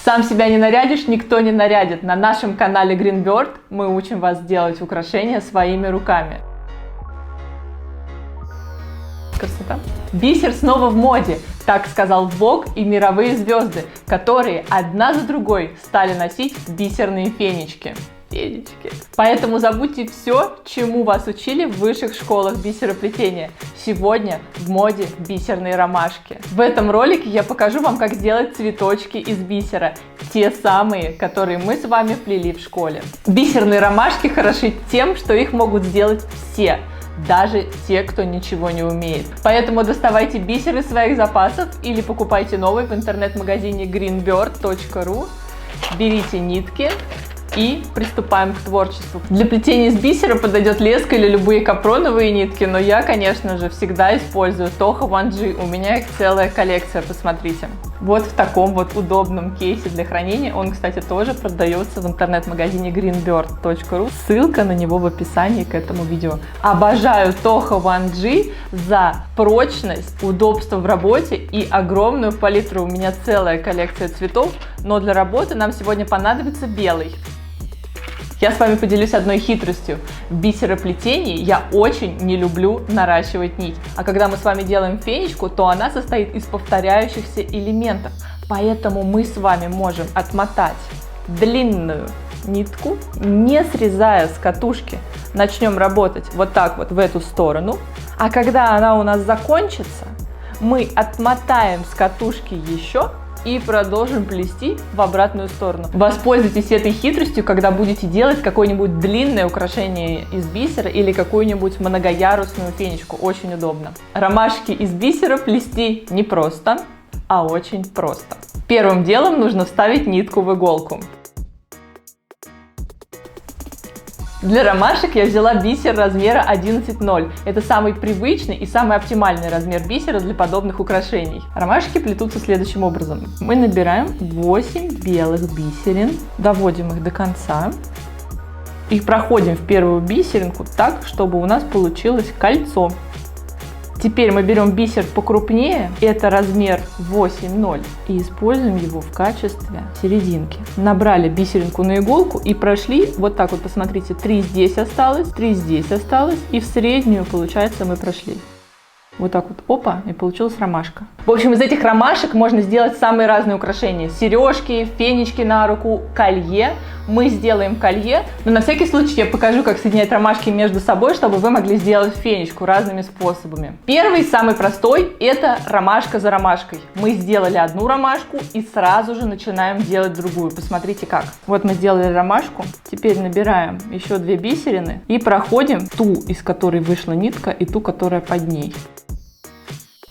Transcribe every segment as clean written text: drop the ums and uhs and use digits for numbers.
Сам себя не нарядишь, никто не нарядит. На нашем канале Greenbird мы учим вас делать украшения своими руками. Красота. Бисер снова в моде, так сказал Vogue и мировые звезды, которые одна за другой стали носить бисерные фенечки. Поэтому забудьте все, чему вас учили в высших школах бисероплетения. Сегодня в моде бисерные ромашки. В этом ролике я покажу вам, как сделать цветочки из бисера. Те самые, которые мы с вами плели в школе. Бисерные ромашки хороши тем, что их могут сделать все. Даже те, кто ничего не умеет. Поэтому доставайте бисер из своих запасов или покупайте новый в интернет-магазине greenbird.ru. Берите нитки и приступаем к творчеству. Для плетения из бисера подойдет леска или любые капроновые нитки, но я, конечно же, всегда использую Toho 1G. У меня их целая коллекция, посмотрите. Вот в таком вот удобном кейсе для хранения. Он, кстати, тоже продается в интернет-магазине greenbird.ru. Ссылка на него в описании к этому видео. Обожаю Toho 1G за прочность, удобство в работе и огромную палитру. У меня целая коллекция цветов, но для работы нам сегодня понадобится белый. Я с вами поделюсь одной хитростью. В бисероплетении я очень не люблю наращивать нить. А когда мы с вами делаем фенечку, то она состоит из повторяющихся элементов. Поэтому мы с вами можем отмотать длинную нитку, не срезая с катушки. Начнем работать вот так вот в эту сторону. А когда она у нас закончится, мы отмотаем с катушки еще и продолжим плести в обратную сторону. Воспользуйтесь этой хитростью, когда будете делать какое-нибудь длинное украшение из бисера или какую-нибудь многоярусную фенечку. Очень удобно. Ромашки из бисера плести не просто, а очень просто. Первым делом нужно вставить нитку в иголку. Для ромашек я взяла бисер размера 11,0. Это самый привычный и самый оптимальный размер бисера для подобных украшений. Ромашки плетутся следующим образом. Мы набираем 8 белых бисерин, доводим их до конца и проходим в первую бисеринку так, чтобы у нас получилось кольцо. Теперь мы берем бисер покрупнее, это размер 8,0, и используем его в качестве серединки. Набрали бисеринку на иголку и прошли вот так вот, посмотрите, 3 здесь осталось, 3 здесь осталось, и в среднюю, получается, мы прошли. Вот так вот, опа, и получилась ромашка. В общем, из этих ромашек можно сделать самые разные украшения. Сережки, фенечки на руку, колье. Мы сделаем колье, но на всякий случай я покажу, как соединять ромашки между собой, чтобы вы могли сделать фенечку разными способами. Первый, самый простой, это ромашка за ромашкой. Мы сделали одну ромашку и сразу же начинаем делать другую. Посмотрите как. Вот мы сделали ромашку, теперь набираем еще 2 бисерины и проходим ту, из которой вышла нитка, и ту, которая под ней.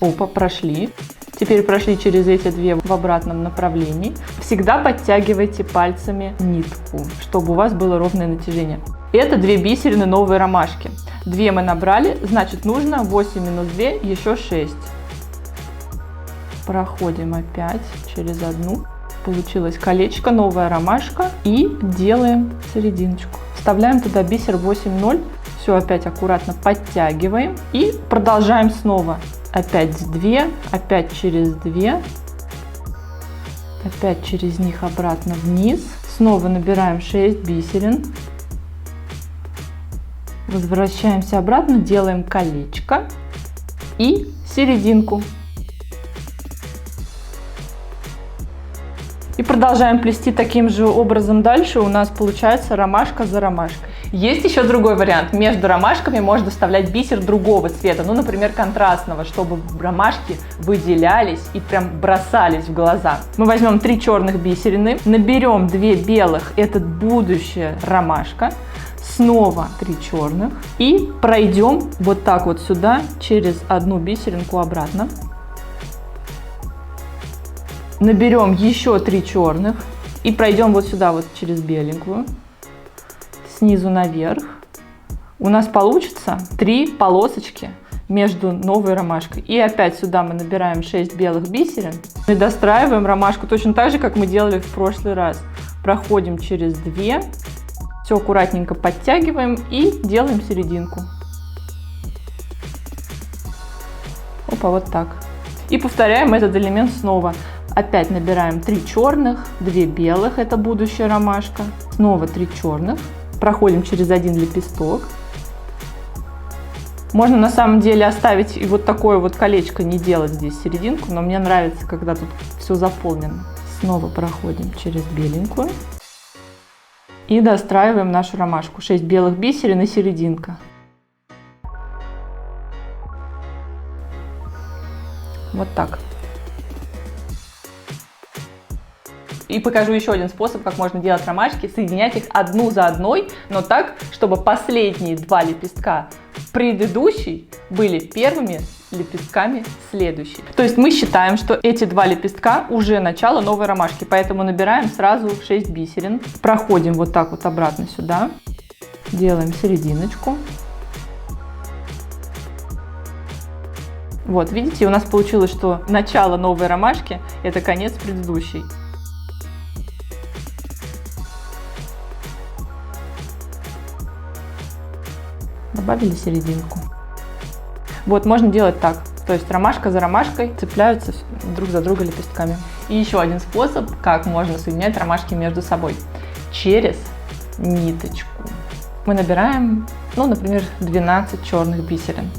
Опа, прошли. Теперь прошли через эти 2 в обратном направлении. Всегда подтягивайте пальцами нитку, чтобы у вас было ровное натяжение. Это 2 бисерины новой ромашки. 2 мы набрали, значит нужно 8 минус 2, еще 6. Проходим опять через одну. Получилось колечко, новая ромашка. И делаем серединочку. Вставляем туда бисер 8,0. Все опять аккуратно подтягиваем. И продолжаем снова. Опять 2, опять через 2, опять через них обратно вниз. Снова набираем 6 бисерин. Возвращаемся обратно, делаем колечко и серединку. И продолжаем плести таким же образом дальше. У нас получается ромашка за ромашкой. Есть еще другой вариант. Между ромашками можно вставлять бисер другого цвета, ну, например, контрастного, чтобы ромашки выделялись и прям бросались в глаза. Мы возьмем 3 черных бисерины, наберем 2 белых, это будущая ромашка, снова 3 черных и пройдем вот так вот сюда через одну бисеринку обратно. Наберем еще 3 черных и пройдем вот сюда вот через беленькую. Снизу наверх. У нас получится 3 полосочки между новой ромашкой. И опять сюда мы набираем 6 белых бисерин. И достраиваем ромашку точно так же, как мы делали в прошлый раз. Проходим через 2. Все аккуратненько подтягиваем и делаем серединку. Опа, вот так. И повторяем этот элемент снова. Опять набираем 3 черных, 2 белых, это будущая ромашка. Снова 3 черных. Проходим через один лепесток. Можно на самом деле оставить и вот такое вот колечко, не делать здесь серединку, но мне нравится, когда тут все заполнено. Снова проходим через беленькую. И достраиваем нашу ромашку. 6 белых бисерин и серединка. Вот так. И покажу еще один способ, как можно делать ромашки, соединять их одну за одной, но так, чтобы последние 2 лепестка предыдущей были первыми лепестками следующей. То есть мы считаем, что эти 2 лепестка уже начало новой ромашки, поэтому набираем сразу 6 бисерин, проходим вот так вот обратно сюда, делаем серединочку. Вот, видите, у нас получилось, что начало новой ромашки – это конец предыдущей. Добавили серединку. Вот, можно делать так. То есть ромашка за ромашкой цепляются друг за друга лепестками. И еще один способ, как можно соединять ромашки между собой. Через ниточку. Мы набираем, ну, например, 12 черных бисерин.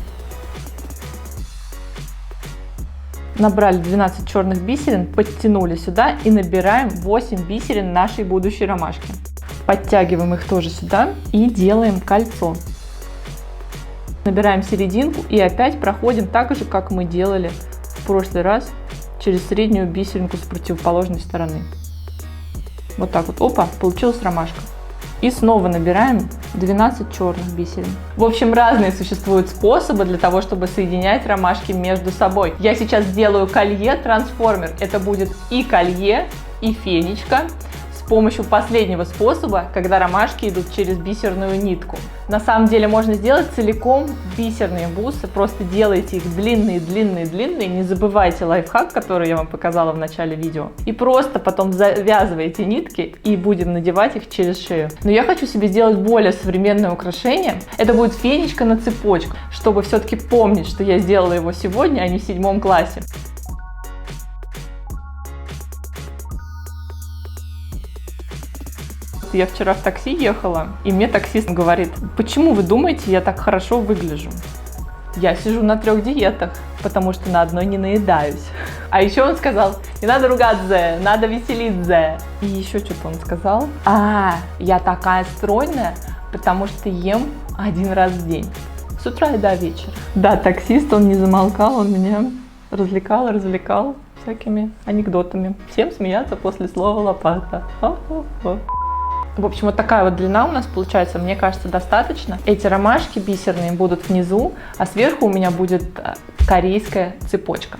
Набрали 12 черных бисерин, подтянули сюда и набираем 8 бисерин нашей будущей ромашки. Подтягиваем их тоже сюда и делаем кольцо. Набираем серединку и опять проходим так же, как мы делали в прошлый раз, через среднюю бисеринку с противоположной стороны. Вот так вот. Опа, получилась ромашка. И снова набираем 12 черных бисерин. В общем, разные существуют способы для того, чтобы соединять ромашки между собой. Я сейчас сделаю колье-трансформер. Это будет и колье, и фенечка. С помощью последнего способа, когда ромашки идут через бисерную нитку. На самом деле можно сделать целиком бисерные бусы, просто делайте их длинные-длинные-длинные, не забывайте лайфхак, который я вам показала в начале видео, и просто потом завязывайте нитки и будем надевать их через шею. Но я хочу себе сделать более современное украшение, это будет фенечка на цепочку, чтобы все-таки помнить, что я сделала его сегодня, а не в 7 классе. Я вчера в такси ехала, и мне таксист говорит: почему вы думаете, я так хорошо выгляжу? Я сижу на 3 диетах, потому что на одной не наедаюсь. А еще он сказал: не надо ругаться, надо веселиться. И еще что-то он сказал: я такая стройная, потому что ем 1 раз в день, с утра и до вечера. Да, таксист, он не замолкал, он меня развлекал всякими анекдотами. Всем смеяться после слова лопата. В общем, вот такая вот длина у нас получается, мне кажется, достаточно. Эти ромашки бисерные будут внизу, а сверху у меня будет корейская цепочка.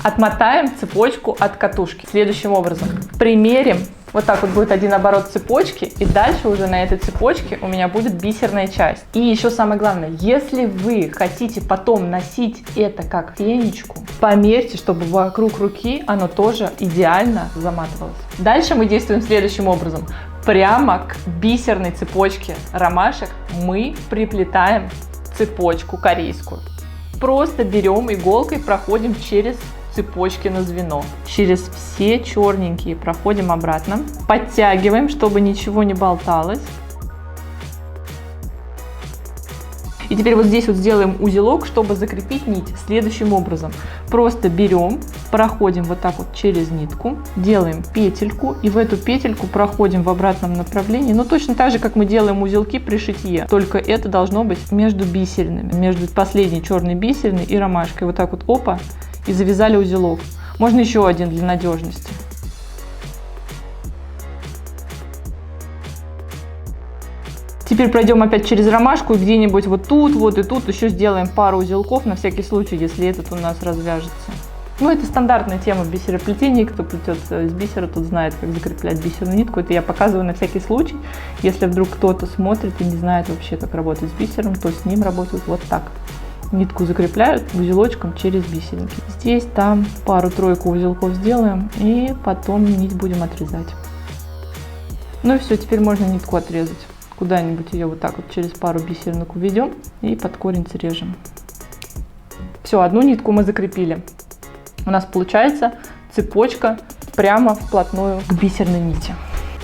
Отмотаем цепочку от катушки следующим образом. Примерим. Вот так вот будет один оборот цепочки, и дальше уже на этой цепочке у меня будет бисерная часть. И еще самое главное, если вы хотите потом носить это как фенечку, померьте, чтобы вокруг руки оно тоже идеально заматывалось. Дальше мы действуем следующим образом. Прямо к бисерной цепочке ромашек мы приплетаем цепочку корейскую. Просто берем иголкой, проходим через цепочки на звено. Через все черненькие проходим обратно. Подтягиваем, чтобы ничего не болталось. И теперь вот здесь вот сделаем узелок, чтобы закрепить нить следующим образом. Просто берем, проходим вот так вот через нитку, делаем петельку и в эту петельку проходим в обратном направлении. Ну точно так же, как мы делаем узелки при шитье. Только это должно быть между бисеринами, между последней черной бисериной и ромашкой. Вот так вот, опа, и завязали узелок. Можно еще один для надежности. Теперь пройдем опять через ромашку и где-нибудь вот тут, вот и тут еще сделаем пару узелков на всякий случай, если этот у нас развяжется. Ну, это стандартная тема в бисероплетении. Кто плетет из бисера, тот знает, как закреплять бисерную нитку. Это я показываю на всякий случай. Если вдруг кто-то смотрит и не знает вообще, как работать с бисером, то с ним работают вот так. Нитку закрепляют узелочком через бисеринки. Здесь, там пару-тройку узелков сделаем и потом нить будем отрезать. Ну и все, теперь можно нитку отрезать. Куда-нибудь ее вот так вот через пару бисеринок уведем и под корень срежем. Все, одну нитку мы закрепили. У нас получается цепочка прямо вплотную к бисерной нити.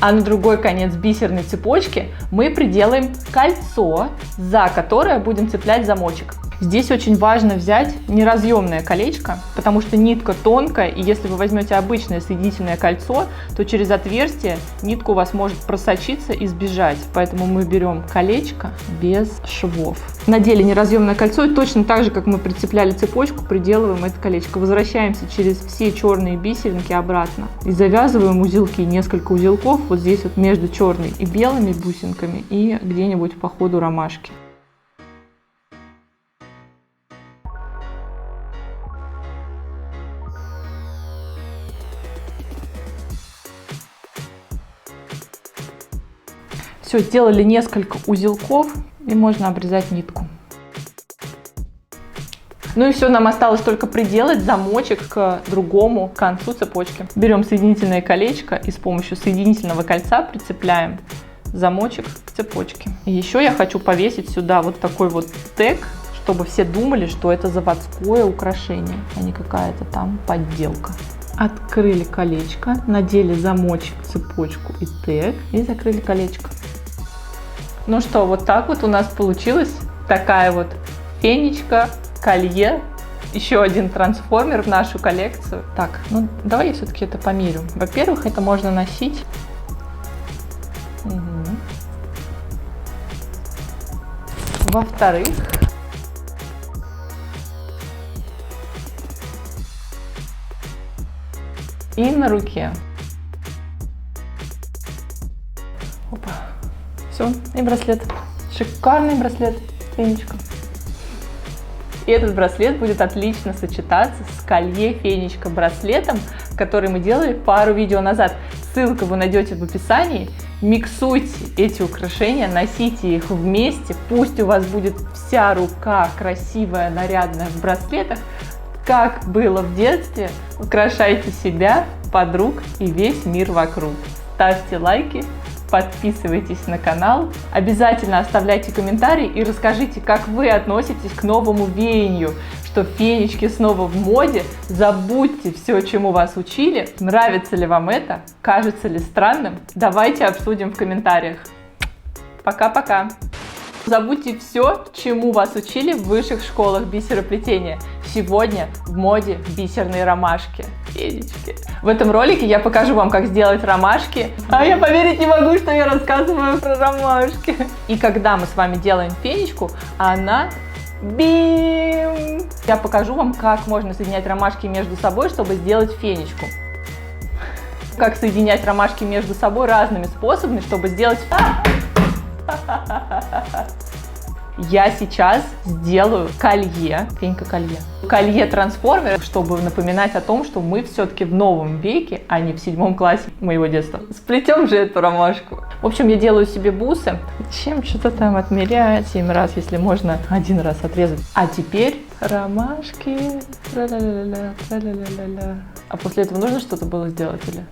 А на другой конец бисерной цепочки мы приделаем кольцо, за которое будем цеплять замочек. Здесь очень важно взять неразъемное колечко, потому что нитка тонкая, и если вы возьмете обычное соединительное кольцо, то через отверстие нитка у вас может просочиться и сбежать. Поэтому мы берем колечко без швов. Надели неразъемное кольцо и точно так же, как мы прицепляли цепочку, приделываем это колечко. Возвращаемся через все черные бисеринки обратно и завязываем узелки, несколько узелков вот здесь вот между черной и белыми бусинками и где-нибудь по ходу ромашки. Все, сделали несколько узелков и можно обрезать нитку. Ну и все, нам осталось только приделать замочек к другому концу цепочки. Берем соединительное колечко и с помощью соединительного кольца прицепляем замочек к цепочке. И еще я хочу повесить сюда вот такой вот тег, чтобы все думали, что это заводское украшение, а не какая-то там подделка. Открыли колечко, надели замочек, цепочку и тег и закрыли колечко. Ну что, вот так вот у нас получилась такая вот фенечка, колье, еще один трансформер в нашу коллекцию. Так, ну давай я все-таки это померю. Во-первых, это можно носить. Во-вторых, и на руке. Опа. Все, и браслет. Шикарный браслет, фенечка. И этот браслет будет отлично сочетаться с колье фенечка браслетом, который мы делали пару видео назад. Ссылку вы найдете в описании. Миксуйте эти украшения, носите их вместе. Пусть у вас будет вся рука красивая, нарядная в браслетах. Как было в детстве, украшайте себя, подруг и весь мир вокруг. Ставьте лайки. Подписывайтесь на канал, обязательно оставляйте комментарии и расскажите, как вы относитесь к новому веянию, что фенечки снова в моде. Забудьте все, чему вас учили. Нравится ли вам это? Кажется ли странным? Давайте обсудим в комментариях. Пока-пока! Забудьте все, чему вас учили в высших школах бисероплетения. Сегодня в моде бисерные ромашки. Фенечки. В этом ролике я покажу вам, как сделать ромашки. А я поверить не могу, что я рассказываю про ромашки. И когда мы с вами делаем фенечку, она бим! Я покажу вам, как можно соединять ромашки между собой, чтобы сделать фенечку. Как соединять ромашки между собой разными способами, чтобы сделать... Я сейчас сделаю колье, фенька колье. Колье трансформер, чтобы напоминать о том, что мы все-таки в новом веке, а не в 7 классе моего детства. Сплетем же эту ромашку. В общем, я делаю себе бусы. Чем что-то там отмерять 7 раз, если можно 1 раз отрезать. А теперь ромашки. А после этого нужно что-то было сделать или?